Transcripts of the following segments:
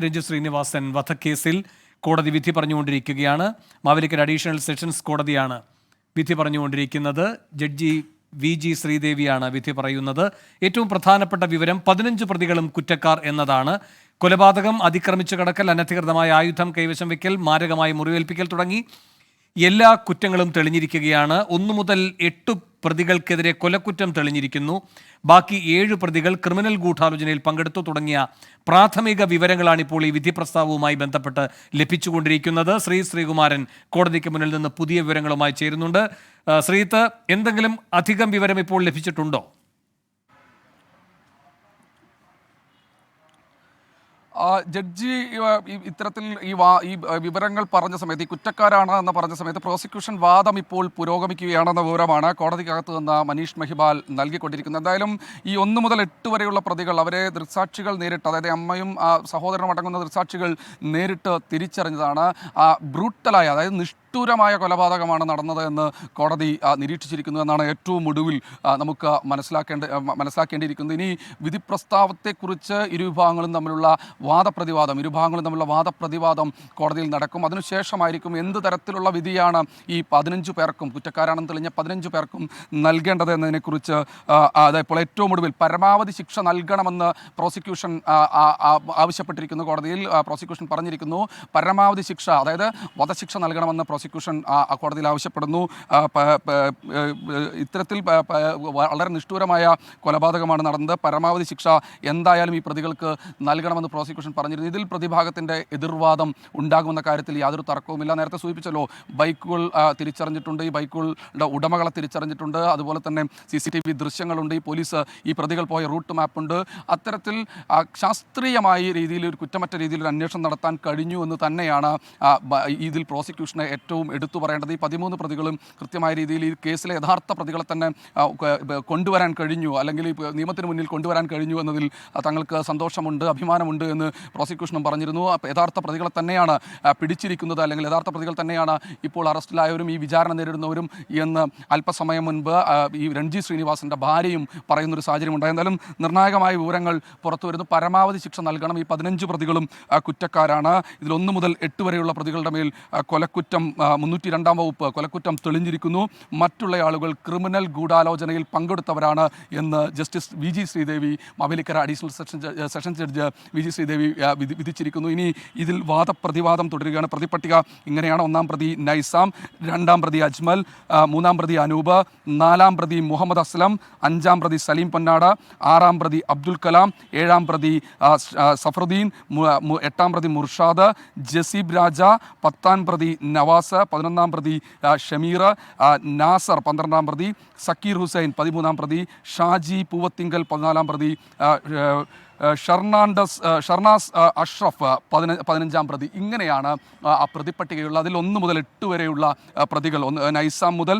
രഞ്ജിത്ത് ശ്രീനിവാസൻ വധക്കേസിൽ കോടതി വിധി പറഞ്ഞുകൊണ്ടിരിക്കുകയാണ്. മാവേലിക്കര അഡീഷണൽ സെഷൻസ് കോടതിയാണ് വിധി പറഞ്ഞുകൊണ്ടിരിക്കുന്നത്. ജഡ്ജി VG ശ്രീദേവിയാണ് വിധി പറയുന്നത്. ഏറ്റവും പ്രധാനപ്പെട്ട വിവരം 15 പ്രതികളും കുറ്റക്കാർ എന്നതാണ്. കൊലപാതകം, അതിക്രമിച്ചു കടക്കൽ, അനധികൃതമായ ആയുധം കൈവശം വയ്ക്കൽ, മാരകമായി മുറിവേൽപ്പിക്കൽ തുടങ്ങി എല്ലാ കുറ്റങ്ങളും തെളിഞ്ഞിരിക്കുകയാണ്. 1 മുതൽ 8 പ്രതികൾക്കെതിരെ കൊലക്കുറ്റം തെളിഞ്ഞിരിക്കുന്നു. ബാക്കി 7 പ്രതികൾ ക്രിമിനൽ ഗൂഢാലോചനയിൽ പങ്കെടുത്തു തുടങ്ങിയ പ്രാഥമിക വിവരങ്ങളാണ് ഇപ്പോൾ ഈ വിധി പ്രസ്താവവുമായി ബന്ധപ്പെട്ട് ലഭിച്ചുകൊണ്ടിരിക്കുന്നത്. ശ്രീകുമാരൻ കോടതിക്ക് മുന്നിൽ നിന്ന് പുതിയ വിവരങ്ങളുമായി ചേരുന്നുണ്ട്. ശ്രീത്ത്, എന്തെങ്കിലും അധികം വിവരം ഇപ്പോൾ ലഭിച്ചിട്ടുണ്ടോ? ജഡ്ജി ഇത്തരത്തിൽ ഈ വിവരങ്ങൾ പറഞ്ഞ സമയത്ത്, ഈ കുറ്റക്കാരാണ് എന്ന് പറഞ്ഞ സമയത്ത് പ്രോസിക്യൂഷൻ വാദം ഇപ്പോൾ പുരോഗമിക്കുകയാണെന്ന വിവരമാണ് കോടതിക്കകത്ത് നിന്ന് മനീഷ് മഹിപാൽ നൽകിക്കൊണ്ടിരിക്കുന്നത്. എന്തായാലും ഈ 1 മുതൽ 8 വരെയുള്ള പ്രതികൾ, അവരെ ദൃക്സാക്ഷികൾ നേരിട്ട്, അതായത് അമ്മയും സഹോദരനും അടങ്ങുന്ന ദൃക്സാക്ഷികൾ നേരിട്ട് തിരിച്ചറിഞ്ഞതാണ്. ബ്രൂട്ടലായ, അതായത് നിഷ്ഠൂരമായ കൊലപാതകമാണ് നടന്നത് എന്ന് കോടതി നിരീക്ഷിച്ചിരിക്കുന്നു എന്നാണ് ഏറ്റവും ഒടുവിൽ നമുക്ക് മനസ്സിലാക്കേണ്ടിയിരിക്കുന്നത്. ഇനി വിധി പ്രസ്താവത്തെക്കുറിച്ച് ഇരുവിഭാഗങ്ങളും തമ്മിലുള്ള വാദപ്രതിവാദം കോടതിയിൽ നടക്കും. അതിനുശേഷമായിരിക്കും എന്ത് തരത്തിലുള്ള വിധിയാണ് ഈ 15 പേർക്കും, കുറ്റക്കാരാണെന്ന് തെളിഞ്ഞ 15 പേർക്കും നൽകേണ്ടത് എന്നതിനെക്കുറിച്ച് ഇപ്പോൾ ഏറ്റവും ഒടുവിൽ പരമാവധി ശിക്ഷ നൽകണമെന്ന് പ്രോസിക്യൂഷൻ ആവശ്യപ്പെട്ടിരിക്കുന്നു. കോടതിയിൽ പ്രോസിക്യൂഷൻ പറഞ്ഞിരിക്കുന്നു പരമാവധി ശിക്ഷ, അതായത് വധശിക്ഷ നൽകണമെന്ന് പ്രോസിക്യൂഷൻ കോടതിയിൽ ആവശ്യപ്പെടുന്നു. ഇത്തരത്തിൽ വളരെ നിഷ്ഠൂരമായ കൊലപാതകമാണ് നടന്നത്. പരമാവധി ശിക്ഷ എന്തായാലും ഈ പ്രതികൾക്ക് നൽകണമെന്ന് പ്രോസിക്യൂഷൻ പറഞ്ഞിരുന്നു. ഇതിൽ പ്രതിഭാഗത്തിൻ്റെ എതിർവാദം ഉണ്ടാകുമെന്ന കാര്യത്തിൽ യാതൊരു തർക്കവുമില്ല. നേരത്തെ സൂചിപ്പിച്ചല്ലോ, ബൈക്കുകൾ തിരിച്ചറിഞ്ഞിട്ടുണ്ട്, ഈ ബൈക്കുകളുടെ ഉടമകളെ തിരിച്ചറിഞ്ഞിട്ടുണ്ട്, അതുപോലെ തന്നെ CCTV ദൃശ്യങ്ങളുണ്ട്, ഈ പോലീസ് ഈ പ്രതികൾ പോയ റൂട്ട് മാപ്പുണ്ട്. അത്തരത്തിൽ ശാസ്ത്രീയമായ രീതിയിൽ, ഒരു കുറ്റമറ്റ രീതിയിൽ ഒരു അന്വേഷണം നടത്താൻ കഴിഞ്ഞു എന്ന് തന്നെയാണ് ഇതിൽ പ്രോസിക്യൂഷനെ ഏറ്റവും എടുത്തു പറയേണ്ടത്. ഈ 13 പ്രതികളും കൃത്യമായ രീതിയിൽ ഈ കേസിലെ യഥാർത്ഥ പ്രതികളെ തന്നെ കൊണ്ടുവരാൻ കഴിഞ്ഞു, അല്ലെങ്കിൽ നിയമത്തിന് മുന്നിൽ കൊണ്ടുവരാൻ കഴിഞ്ഞു എന്നതിൽ തങ്ങൾക്ക് സന്തോഷമുണ്ട്, അഭിമാനമുണ്ട് എന്ന് പ്രോസിക്യൂഷനും പറഞ്ഞിരുന്നു. യഥാർത്ഥ പ്രതികളെ തന്നെയാണ് പിടിച്ചിരിക്കുന്നത്, അല്ലെങ്കിൽ യഥാർത്ഥ പ്രതികൾ തന്നെയാണ് ഇപ്പോൾ അറസ്റ്റിലായവരും ഈ വിചാരണ നേരിടുന്നവരും എന്ന് അല്പസമയം മുൻപ് ഈ രഞ്ജിത്ത് ശ്രീനിവാസൻ്റെ ഭാര്യയും പറയുന്നൊരു സാഹചര്യം ഉണ്ടായി. എന്തായാലും നിർണായകമായ വിവരങ്ങൾ പുറത്തു വരുന്നു. പരമാവധി ശിക്ഷ നൽകണം. ഈ 15 പ്രതികളും കുറ്റക്കാരാണ്. ഇതിൽ 1 മുതൽ 8 വരെയുള്ള പ്രതികളുടെ മേൽ കൊലക്കുറ്റം 302 വകുപ്പ് കൊലക്കുറ്റം തെളിഞ്ഞിരിക്കുന്നു. മറ്റുള്ള ആളുകൾ ക്രിമിനൽ ഗൂഢാലോചനയിൽ പങ്കെടുത്തവരാണ് എന്ന് justice VG Sreedevi, Mavelikkara additional sessions judge VG Sreedevi വിധിച്ചിരിക്കുന്നു. ഇനി ഇതിൽ വാദപ്രതിവാദം തുടരുകയാണ്. പ്രതിപട്ടിക ഇങ്ങനെയാണ്: 1-ാം പ്രതി നൈസാം, 2-ാം പ്രതി അജ്മൽ, 3-ാം പ്രതി അനൂപ്, 4-ാം പ്രതി മുഹമ്മദ് അസ്ലം, 5-ാം പ്രതി സലീം പൊന്നാട്, 6-ാം പ്രതി അബ്ദുൽ കലാം, 7-ാം പ്രതി സഫറുദ്ദീൻ, 8-ാം പ്രതി മുർഷാദ്, ജസീബ് രാജ, 10-ാം പ്രതി നവാസ്, 11-ാം പ്രതി ഷമീർ, നാസർ 12-ാം പ്രതി, സക്കീർ ഹുസൈൻ 13-ാം പ്രതി, ഷാജി പൂവത്തിങ്കൽ 14-ാം പ്രതി, ഷർനാസ് അഷ്റഫ് 15-ാം പ്രതി. ഇങ്ങനെയാണ് ആ പ്രതിപ്പട്ടികയുള്ള. അതിൽ 1 മുതൽ 8 വരെയുള്ള പ്രതികൾ, നൈസാം മുതൽ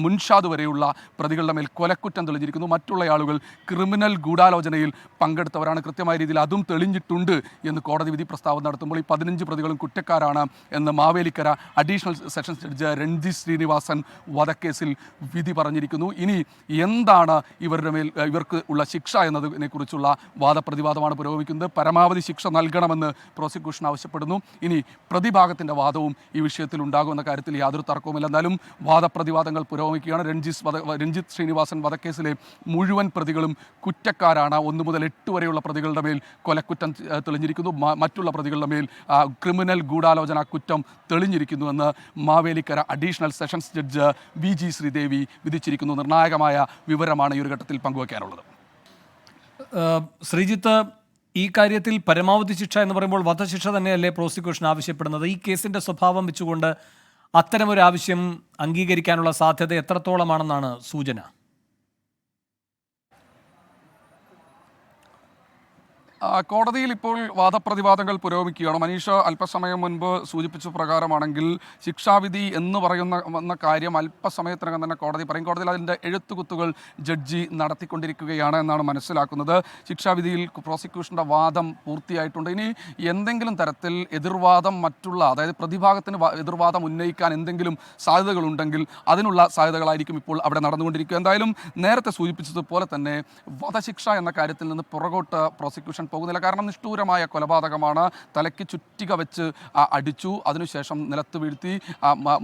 മുൻഷാദ് വരെയുള്ള പ്രതികളുടെ മേൽ കൊലക്കുറ്റം തെളിഞ്ഞിരിക്കുന്നു. മറ്റുള്ള ആളുകൾ ക്രിമിനൽ ഗൂഢാലോചനയിൽ പങ്കെടുത്തവരാണ്. കൃത്യമായ രീതിയിൽ അതും തെളിഞ്ഞിട്ടുണ്ട് എന്ന് കോടതി വിധി പ്രസ്താവന നടത്തുമ്പോൾ ഈ 15 പ്രതികളും കുറ്റക്കാരാണ് എന്ന് Mavelikkara additional sessions judge Ranjith Sreenivasan വധക്കേസിൽ വിധി പറഞ്ഞിരിക്കുന്നു. ഇനി എന്താണ് ഇവർക്ക് ഉള്ള ശിക്ഷ എന്നതിനെക്കുറിച്ചുള്ള വാദപ്രതിവാദമാണ് പുരോഗമിക്കുന്നത്. പരമാവധി ശിക്ഷ നൽകണമെന്ന് പ്രോസിക്യൂഷൻ ആവശ്യപ്പെടുന്നു. ഇനി പ്രതിഭാഗത്തിൻ്റെ വാദവും ഈ വിഷയത്തിൽ ഉണ്ടാകുമെന്ന കാര്യത്തിൽ യാതൊരു തർക്കവുമില്ല. എന്നാലും വാദപ്രതിവാദങ്ങൾ പുരോഗമിക്കുകയാണ്. രഞ്ജിത്ത് ശ്രീനിവാസൻ വധക്കേസിലെ മുഴുവൻ പ്രതികളും കുറ്റക്കാരാണ്. 1 മുതൽ 8 വരെയുള്ള പ്രതികളുടെ മേൽ കൊലക്കുറ്റം തെളിഞ്ഞിരിക്കുന്നു. മറ്റുള്ള പ്രതികളുടെ മേൽ ക്രിമിനൽ ഗൂഢാലോചന കുറ്റം തെളിഞ്ഞിരിക്കുന്നുവെന്ന് Mavelikkara additional sessions judge VG Sreedevi വിധിച്ചിരിക്കുന്നു. നിർണായകമായ വിവരമാണ് ഈ ഒരു ഘട്ടത്തിൽ പങ്കുവയ്ക്കാനുള്ളത്. ശ്രീജിത്ത്, ഈ കാര്യത്തിൽ പരമാവധി ശിക്ഷ എന്ന് പറയുമ്പോൾ വധശിക്ഷ തന്നെയല്ലേ പ്രോസിക്യൂഷൻ ആവശ്യപ്പെടുന്നത്? ഈ കേസിൻ്റെ സ്വഭാവം വെച്ചുകൊണ്ട് അത്തരമൊരു ആവശ്യം അംഗീകരിക്കാനുള്ള സാധ്യത എത്രത്തോളമാണെന്നാണ് സൂചന? കോടതിയിൽ ഇപ്പോൾ വാദപ്രതിവാദങ്ങൾ പുരോഗമിക്കുകയാണ്. മനീഷ് അല്പസമയം മുൻപ് സൂചിപ്പിച്ച പ്രകാരമാണെങ്കിൽ ശിക്ഷാവിധി എന്ന് പറയുന്ന കാര്യം അല്പസമയത്തിനകം തന്നെ കോടതി പറയും. കോടതിയിൽ അതിൻ്റെ എഴുത്തുകുത്തുകൾ ജഡ്ജി നടത്തിക്കൊണ്ടിരിക്കുകയാണ് എന്നാണ് മനസ്സിലാക്കുന്നത്. ശിക്ഷാവിധിയിൽ പ്രോസിക്യൂഷൻ്റെ വാദം പൂർത്തിയായിട്ടുണ്ട്. ഇനി എന്തെങ്കിലും തരത്തിൽ എതിർവാദം അതായത് പ്രതിഭാഗത്തിന് എതിർവാദം ഉന്നയിക്കാൻ എന്തെങ്കിലും സാധ്യതകളുണ്ടെങ്കിൽ അതിനുള്ള സാധ്യതകളായിരിക്കും ഇപ്പോൾ അവിടെ നടന്നുകൊണ്ടിരിക്കുക. എന്തായാലും നേരത്തെ സൂചിപ്പിച്ചതുപോലെ തന്നെ വധശിക്ഷ എന്ന കാര്യത്തിൽ നിന്ന് പുറകോട്ട് പ്രോസിക്യൂഷൻ പോകുന്നില്ല. കാരണം നിഷ്ഠൂരമായ കൊലപാതകമാണ്. തലയ്ക്ക് ചുറ്റിക വെച്ച് അടിച്ചു, അതിനുശേഷം നിലത്ത് വീഴ്ത്തി,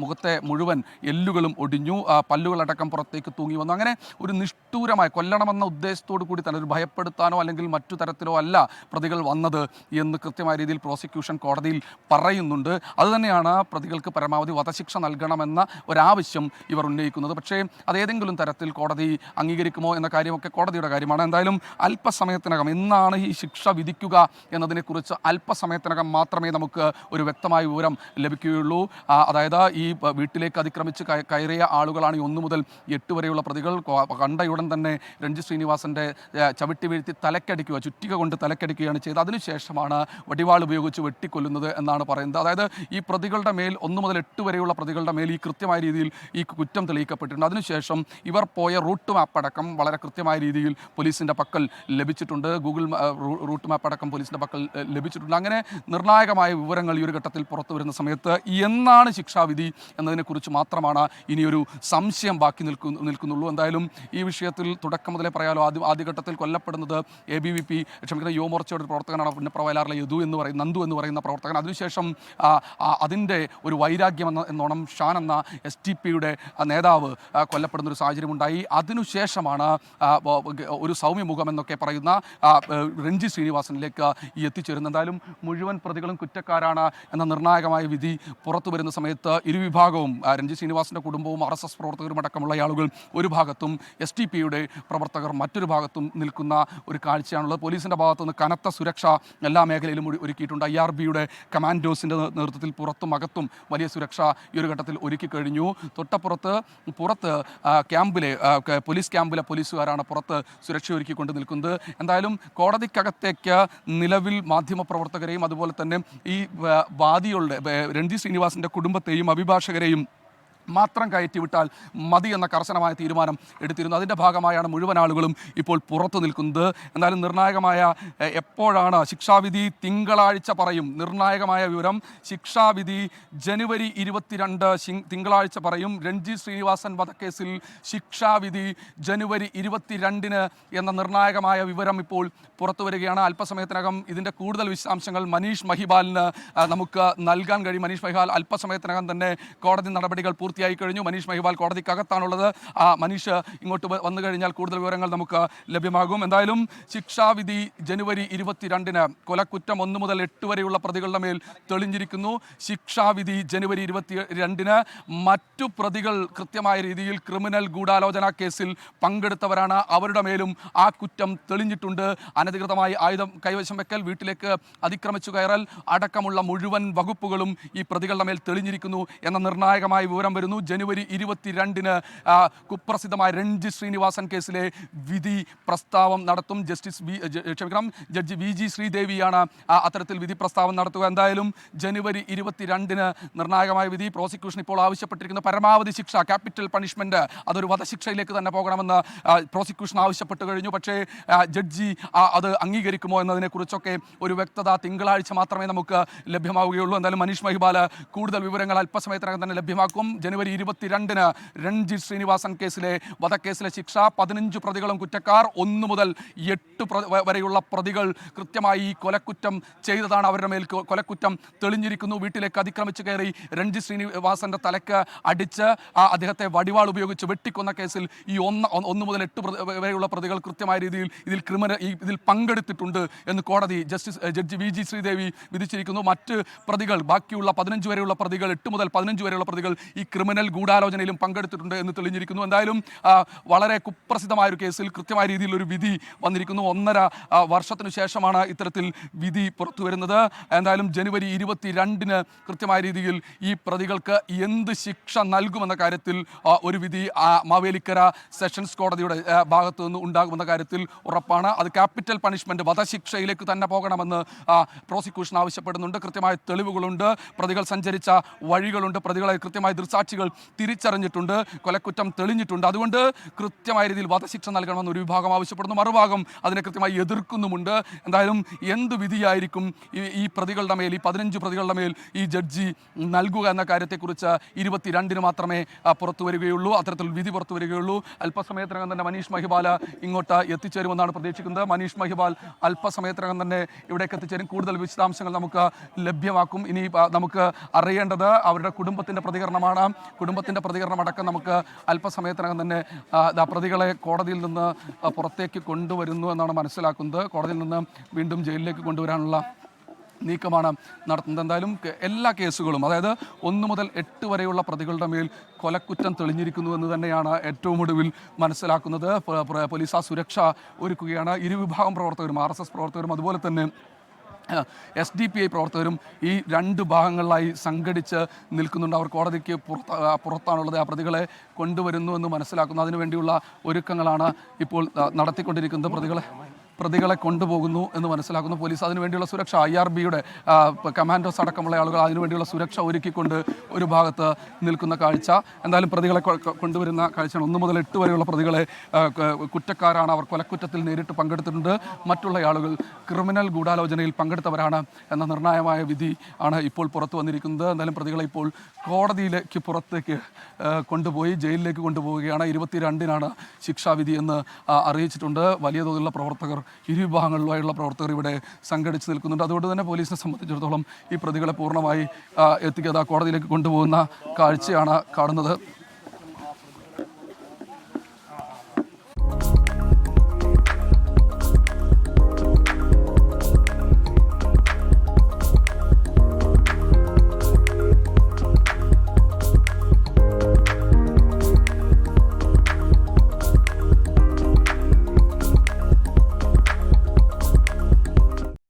മുഖത്തെ മുഴുവൻ എല്ലുകളും ഒടിഞ്ഞു, പല്ലുകളടക്കം പുറത്തേക്ക് തൂങ്ങി വന്നു. അങ്ങനെ ഒരു നിഷ്ഠൂരമായ കൊല്ലണമെന്ന ഉദ്ദേശത്തോടു കൂടി തന്നെ ഒരു ഭയപ്പെടുത്താനോ അല്ലെങ്കിൽ മറ്റു തരത്തിലോ അല്ല പ്രതികൾ വന്നത് എന്ന് കൃത്യമായ രീതിയിൽ പ്രോസിക്യൂഷൻ കോടതിയിൽ പറയുന്നുണ്ട്. അതുതന്നെയാണ് പ്രതികൾക്ക് പരമാവധി വധശിക്ഷ നൽകണമെന്ന ഒരാവശ്യം ഇവർ ഉന്നയിക്കുന്നത്. പക്ഷേ അതേതെങ്കിലും തരത്തിൽ കോടതി അംഗീകരിക്കുമോ എന്ന കാര്യമൊക്കെ കോടതിയുടെ കാര്യമാണ്. എന്തായാലും അല്പസമയത്തിനകം എന്നാണ് ഈ ശിക്ഷ വിധിക്കുക എന്നതിനെക്കുറിച്ച് അല്പസമയത്തിനകം മാത്രമേ നമുക്ക് ഒരു വ്യക്തമായ വിവരം ലഭിക്കുകയുള്ളൂ. അതായത് ഈ വീട്ടിലേക്ക് അതിക്രമിച്ച് കയറിയ ആളുകളാണ് ഈ 1 മുതൽ 8 വരെയുള്ള പ്രതികൾ. കണ്ടയുടൻ തന്നെ രഞ്ജി ശ്രീനിവാസൻ്റെ ചവിട്ടി വീഴ്ത്തി തലക്കടിക്കുക, ചുറ്റിക കൊണ്ട് തലക്കടിക്കുകയാണ് ചെയ്തത്. അതിനുശേഷമാണ് വടിവാൾ ഉപയോഗിച്ച് വെട്ടിക്കൊല്ലുന്നത് എന്നാണ് പറയുന്നത്. അതായത് ഈ പ്രതികളുടെ മേൽ 1 മുതൽ 8 വരെയുള്ള പ്രതികളുടെ മേൽ ഈ കൃത്യമായ രീതിയിൽ ഈ കുറ്റം തെളിയിക്കപ്പെട്ടിട്ടുണ്ട്. അതിനുശേഷം ഇവർ പോയ റൂട്ട് മാപ്പ് അടക്കം വളരെ കൃത്യമായ രീതിയിൽ പോലീസിൻ്റെ പക്കൽ ലഭിച്ചിട്ടുണ്ട്. ഗൂഗിൾ റൂട്ട് മാപ്പ് അടക്കം പോലീസിൻ്റെ പക്കൽ ലഭിച്ചിട്ടുണ്ട്. അങ്ങനെ നിർണായകമായ വിവരങ്ങൾ ഈ ഒരു ഘട്ടത്തിൽ പുറത്തു വരുന്ന സമയത്ത് എന്നാണ് ശിക്ഷാവിധി എന്നതിനെക്കുറിച്ച് മാത്രമാണ് ഇനിയൊരു സംശയം ബാക്കി നിൽക്കുന്നുള്ളൂ. എന്തായാലും ഈ വിഷയത്തിൽ തുടക്കം മുതലേ പറയാലോ, ആദ്യഘട്ടത്തിൽ കൊല്ലപ്പെടുന്നത് ABVP യുവമോർച്ചയുടെ ഒരു പ്രവർത്തകനാണ്, പുന്നപ്രവയലാറിലെ നന്ദു എന്ന് പറയുന്ന പ്രവർത്തകൻ. അതിനുശേഷം അതിൻ്റെ ഒരു വൈരാഗ്യം എന്നോണം ഷാൻ എന്ന STPയുടെ നേതാവ് കൊല്ലപ്പെടുന്ന ഒരു സാഹചര്യമുണ്ടായി. അതിനുശേഷമാണ് ഒരു സൗമ്യമുഖം എന്നൊക്കെ പറയുന്ന രഞ്ജി ശ്രീനിവാസനിലേക്ക് എത്തിച്ചേരുന്നത്. എന്തായാലും മുഴുവൻ പ്രതികളും കുറ്റക്കാരാണ് എന്ന നിർണായകമായ വിധി പുറത്തു വരുന്ന സമയത്ത് ഇരുവിഭാഗവും, രഞ്ജി ശ്രീനിവാസൻ്റെ കുടുംബവും RSS പ്രവർത്തകരും അടക്കമുള്ള ആളുകൾ ഒരു ഭാഗത്തും STPയുടെ പ്രവർത്തകർ മറ്റൊരു ഭാഗത്തും നിൽക്കുന്ന ഒരു കാഴ്ചയാണുള്ളത്. പോലീസിൻ്റെ ഭാഗത്തുനിന്ന് കനത്ത സുരക്ഷ എല്ലാ മേഖലയിലും ഒരുക്കിയിട്ടുണ്ട്. IRBയുടെ കമാൻഡോസിൻ്റെ നേതൃത്വത്തിൽ പുറത്തും അകത്തും വലിയ സുരക്ഷ ഈ ഒരു ഘട്ടത്തിൽ ഒരുക്കി കഴിഞ്ഞു. പുറത്ത് പോലീസ് ക്യാമ്പിലെ പോലീസുകാരാണ് പുറത്ത് സുരക്ഷ ഒരുക്കിക്കൊണ്ട് നിൽക്കുന്നത്. എന്തായാലും കോടതിക്കകത്തേക്ക് നിലവിൽ മാധ്യമപ്രവർത്തകരെയും അതുപോലെ തന്നെ ഈ വാദികളുടെ രഞ്ജി ശ്രീനിവാസൻ്റെ കുടുംബത്തെയും അഭിഭാഷകരെയും മാത്രം കയറ്റിവിട്ടാൽ മതി എന്ന കർശനമായ തീരുമാനം എടുത്തിരുന്നു. അതിൻ്റെ ഭാഗമായാണ് മുഴുവൻ ആളുകളും ഇപ്പോൾ പുറത്തു നിൽക്കുന്നത്. എന്തായാലും നിർണായകമായ എപ്പോഴാണ് ശിക്ഷാവിധി? തിങ്കളാഴ്ച പറയും. നിർണായകമായ വിവരം, ശിക്ഷാവിധി ജനുവരി 22 തിങ്കളാഴ്ച പറയും. രഞ്ജി ശ്രീനിവാസൻ വധക്കേസിൽ ശിക്ഷാവിധി ജനുവരി 22 എന്ന നിർണായകമായ വിവരം ഇപ്പോൾ പുറത്തു വരികയാണ്. അല്പസമയത്തിനകം ഇതിൻ്റെ കൂടുതൽ വിശദാംശങ്ങൾ മനീഷ് മഹിപാലിന് നമുക്ക് നൽകാൻ കഴിയും. മനീഷ് മഹിപാൽ അല്പസമയത്തിനകം തന്നെ കോടതി നടപടികൾ പൂർത്തിയായി കഴിഞ്ഞു. മനീഷ് മഹിപാൽ കോടതിക്കകത്താണുള്ളത്. മനീഷ് ഇങ്ങോട്ട് വന്നു കഴിഞ്ഞാൽ കൂടുതൽ വിവരങ്ങൾ നമുക്ക് ലഭ്യമാകും. എന്തായാലും ശിക്ഷാവിധി ജനുവരി 22 കൊലക്കുറ്റം 1 മുതൽ 8 വരെയുള്ള പ്രതികളുടെ മേൽ തെളിഞ്ഞിരിക്കുന്നു. ശിക്ഷാവിധി ജനുവരി 22 മറ്റു പ്രതികൾ കൃത്യമായ രീതിയിൽ ക്രിമിനൽ ഗൂഢാലോചന കേസിൽ പങ്കെടുത്തവരാണ്. അവരുടെ മേലും ആ കുറ്റം തെളിഞ്ഞിട്ടുണ്ട്. അനധികൃതമായി ആയുധം കൈവശം വെക്കൽ, വീട്ടിലേക്ക് അതിക്രമിച്ചു കയറൽ അടക്കമുള്ള മുഴുവൻ വകുപ്പുകളും ഈ പ്രതികളുടെ മേൽ തെളിഞ്ഞിരിക്കുന്നു എന്ന നിർണായകമായ വിവരം വരുന്നു. ജനുവരി 22 കുപ്രസിദ്ധമായ രഞ്ജി ശ്രീനിവാസൻ കേസിലെ വിധി പ്രസ്താവം നടത്തും. ജഡ്ജി VG ശ്രീദേവിയാണ് അത്തരത്തിൽ വിധി പ്രസ്താവം നടത്തുക. എന്തായാലും ജനുവരി 22 നിർണായകമായ വിധി. പ്രോസിക്യൂഷൻ ഇപ്പോൾ ആവശ്യപ്പെട്ടിരിക്കുന്ന പരമാവധി ശിക്ഷ, ക്യാപിറ്റൽ പണിഷ്മെന്റ്, അതൊരു വധശിക്ഷയിലേക്ക് തന്നെ പോകണമെന്ന് പ്രോസിക്യൂഷൻ ആവശ്യപ്പെട്ടു കഴിഞ്ഞു. പക്ഷേ ജഡ്ജി അത് അംഗീകരിക്കുമോ എന്നതിനെക്കുറിച്ചൊക്കെ ഒരു വ്യക്തത തിങ്കളാഴ്ച മാത്രമേ നമുക്ക് ലഭ്യമാവുകയുള്ളൂ. എന്തായാലും മനീഷ് മഹിപാൽ കൂടുതൽ വിവരങ്ങൾ അല്പസമയത്തിനകം തന്നെ ലഭ്യമാക്കും. ജനുവരി 22 രഞ്ജി ശ്രീനിവാസൻ വധക്കേസിലെ ശിക്ഷ. 15 പ്രതികളും കുറ്റക്കാർ, 1 മുതൽ 8 വരെയുള്ള പ്രതികൾ കൃത്യമായി ഈ കൊലക്കുറ്റം ചെയ്തതാണ്. അവരുടെ മേൽ കൊലക്കുറ്റം തെളിഞ്ഞിരിക്കുന്നു. വീട്ടിലേക്ക് അതിക്രമിച്ച് കയറി രഞ്ജി ശ്രീനിവാസന്റെ തലക്ക് അടിച്ച് അദ്ദേഹത്തെ വടിവാൾ ഉപയോഗിച്ച് വെട്ടിക്കൊന്ന കേസിൽ ഈ 1 മുതൽ 8 വരെയുള്ള പ്രതികൾ കൃത്യമായ രീതിയിൽ ഇതിൽ പങ്കെടുത്തിട്ടുണ്ട് എന്ന് കോടതി ജഡ്ജി VG ശ്രീദേവി വിധിച്ചിരിക്കുന്നു. മറ്റ് പ്രതികൾ, ബാക്കിയുള്ള 15 വരെയുള്ള പ്രതികൾ, 8 മുതൽ 15 വരെയുള്ള പ്രതികൾ ഈ ക്രിമിനൽ ഗൂഢാലോചനയിലും പങ്കെടുത്തിട്ടുണ്ട് എന്ന് തെളിഞ്ഞിരിക്കുന്നു. എന്തായാലും വളരെ കുപ്രസിദ്ധമായ ഒരു കേസിൽ കൃത്യമായ രീതിയിൽ ഒരു വിധി വന്നിരിക്കുന്നു. 1.5 വർഷത്തിനു ശേഷമാണ് ഇത്തരത്തിൽ വിധി പുറത്തു വരുന്നത്. എന്തായാലും ജനുവരി 22 കൃത്യമായ രീതിയിൽ ഈ പ്രതികൾക്ക് എന്ത് ശിക്ഷ നൽകുമെന്ന കാര്യത്തിൽ ഒരു വിധി മാവേലിക്കര സെഷൻസ് കോടതിയുടെ ഭാഗത്തു നിന്ന് ഉണ്ടാകുമെന്ന കാര്യത്തിൽ ഉറപ്പാണ്. അത് ക്യാപിറ്റൽ പണിഷ്മെന്റ്, വധശിക്ഷയിലേക്ക് തന്നെ പോകണമെന്ന് പ്രോസിക്യൂഷൻ ആവശ്യപ്പെടുന്നുണ്ട്. കൃത്യമായ തെളിവുകളുണ്ട്, പ്രതികൾ സഞ്ചരിച്ച വഴികളുണ്ട്, പ്രതികളെ കൃത്യമായി ദൃക്സാക്ഷി സാക്ഷികൾ തിരിച്ചറിഞ്ഞിട്ടുണ്ട്, കൊലക്കുറ്റം തെളിഞ്ഞിട്ടുണ്ട്. അതുകൊണ്ട് കൃത്യമായ രീതിയിൽ വധശിക്ഷ നൽകണമെന്ന് ഒരു വിഭാഗം ആവശ്യപ്പെടുന്നു, മറുഭാഗം അതിനെ കൃത്യമായി എതിർക്കുന്നുമുണ്ട്. എന്തായാലും എന്ത് വിധിയായിരിക്കും ഈ പ്രതികളുടെ മേൽ, ഈ 15 പ്രതികളുടെ മേൽ ഈ ജഡ്ജി നൽകുക എന്ന കാര്യത്തെക്കുറിച്ച് 22-ന് മാത്രമേ പുറത്തു വരികയുള്ളൂ, അത്തരത്തിൽ വിധി പുറത്തു വരികയുള്ളൂ. അല്പസമയത്തിനകം തന്നെ മനീഷ് മഹിപാൽ ഇങ്ങോട്ട് എത്തിച്ചേരുമെന്നാണ് പ്രതീക്ഷിക്കുന്നത്. മനീഷ് മഹിപാൽ അല്പസമയത്തിനകം തന്നെ ഇവിടേക്ക് എത്തിച്ചേരും. കൂടുതൽ വിശദാംശങ്ങൾ നമുക്ക് ലഭ്യമാക്കും. ഇനി നമുക്ക് അറിയേണ്ടത് അവരുടെ കുടുംബത്തിൻ്റെ പ്രതികരണമാണ്. കുടുംബത്തിൻ്റെ പ്രതികരണം അടക്കം നമുക്ക് അല്പസമയത്തിനകം തന്നെ പ്രതികളെ കോടതിയിൽ നിന്ന് പുറത്തേക്ക് കൊണ്ടുവരുന്നു എന്നാണ് മനസ്സിലാക്കുന്നത്. കോടതിയിൽ നിന്ന് വീണ്ടും ജയിലിലേക്ക് കൊണ്ടുവരാനുള്ള നീക്കമാണ് നടത്തുന്നത്. എന്തായാലും എല്ലാ കേസുകളും, അതായത് 1 മുതൽ 8 വരെയുള്ള പ്രതികളുടെ മേൽ കൊലക്കുറ്റം തെളിഞ്ഞിരിക്കുന്നു എന്ന് തന്നെയാണ് ഏറ്റവും ഒടുവിൽ മനസ്സിലാക്കുന്നത്. പോലീസ് ആ സുരക്ഷ ഒരുക്കുകയാണ്. ഇരുവിഭാഗം പ്രവർത്തകരും, RSS പ്രവർത്തകരും അതുപോലെ തന്നെ SDPI പ്രവർത്തകരും ഈ 2 ഭാഗങ്ങളിലായി സംഘടിച്ച് നിൽക്കുന്നുണ്ട്. അവർ കോടതിക്ക് പുറത്താണുള്ളത്. ആ പ്രതികളെ കൊണ്ടുവരുന്നു എന്ന് മനസ്സിലാക്കുന്നു. അതിനുവേണ്ടിയുള്ള ഒരുക്കങ്ങളാണ് ഇപ്പോൾ നടത്തിക്കൊണ്ടിരിക്കുന്നത്. പ്രതികളെ കൊണ്ടുപോകുന്നു എന്ന് മനസ്സിലാക്കുന്നു. പോലീസ് അതിനുവേണ്ടിയുള്ള സുരക്ഷ, IRBയുടെ കമാൻഡോസ് അടക്കമുള്ള ആളുകൾ അതിനുവേണ്ടിയുള്ള സുരക്ഷ ഒരുക്കിക്കൊണ്ട് ഒരു ഭാഗത്ത് നിൽക്കുന്ന കാഴ്ച. എന്തായാലും പ്രതികളെ കൊണ്ടുവരുന്ന കാഴ്ചയാണ്. 1 മുതൽ 8 വരെയുള്ള പ്രതികളെ കുറ്റക്കാരാണ്, അവർ കൊലക്കുറ്റത്തിൽ നേരിട്ട് പങ്കെടുത്തിട്ടുണ്ട്, മറ്റുള്ള ആളുകൾ ക്രിമിനൽ ഗൂഢാലോചനയിൽ പങ്കെടുത്തവരാണ് എന്ന നിർണായകമായ വിധി ആണ് ഇപ്പോൾ പുറത്തു വന്നിരിക്കുന്നത്. എന്തായാലും പ്രതികളെ ഇപ്പോൾ കോടതിയിലേക്ക് പുറത്തേക്ക് കൊണ്ടുപോയി ജയിലിലേക്ക് കൊണ്ടുപോവുകയാണ്. 22-നാണ് ശിക്ഷാവിധി എന്ന് അറിയിച്ചിട്ടുണ്ട്. വലിയ തോതിലുള്ള പ്രവർത്തകർ, ഇരുവിഭാഗങ്ങളിലുമായുള്ള പ്രവർത്തകർ ഇവിടെ സംഘടിച്ച് നിൽക്കുന്നുണ്ട്. അതുകൊണ്ട് തന്നെ പോലീസിനെ സംബന്ധിച്ചിടത്തോളം ഈ പ്രതികളെ പൂർണ്ണമായി കോടതിയിലേക്ക് കൊണ്ടുപോകുന്ന കാഴ്ചയാണ് കാണുന്നത്.